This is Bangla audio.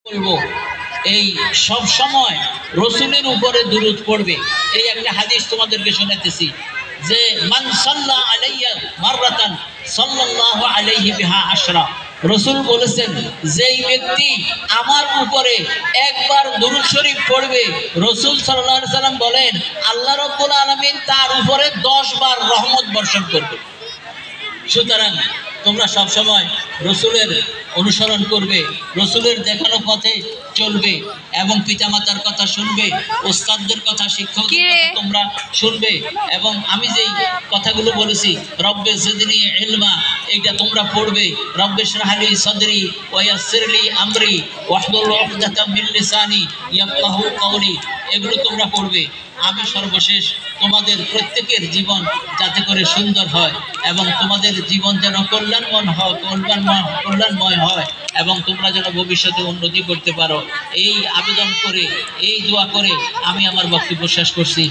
বলবো এই সব সময় রসুলের উপরে দুরূদ পড়বে। এই একটা হাদিস তোমাদেরকে শোনাতেছি যে মান সাল্লা আলাইয়া মাররাতান সাল্লাল্লাহু আলাইহি বিহা আশরা। রসুল বলেছেন যেই ব্যক্তি আমার উপরে একবার দুরূদ শরীফ পড়বে, রসুল সাল্লাল্লাহু আলাইহি সাল্লাম বলেন আল্লাহ রাব্বুল আলামিন তার উপরে 10 বার রহমত বর্ষণ করবে। সুতরাং তোমরা সবসময় রসুলের অনুসরণ করবে, রসুলের দেখানো পথে চলবে এবং পিতামাতার কথা শুনবে, ওস্তাদদের কথা, শিক্ষকদের কথা তোমরা শুনবে। এবং আমি যেই কথাগুলো বলেছি রব্বে জিদনি ইলমা, এইটা তোমরা পড়বে। রব্বে ইশরাহ লি সাদরি ওয়া ইয়াসসির লি আমরি ওয়াহলুল উকদাতাম মিন লিসানি ইয়াফকাহু কওলি, এগুলো তোমরা পড়বে। আমি সর্বশেষ তোমাদের প্রত্যেকের জীবন যাতে করে সুন্দর হয় এবং তোমাদের জীবন যেন কল্যাণময় হয় এবং তোমরা যেন ভবিষ্যতে উন্নতি করতে পারো, এই আবেদন করে, এই দোয়া করে আমি আমার বক্তব্য শেষ করছি।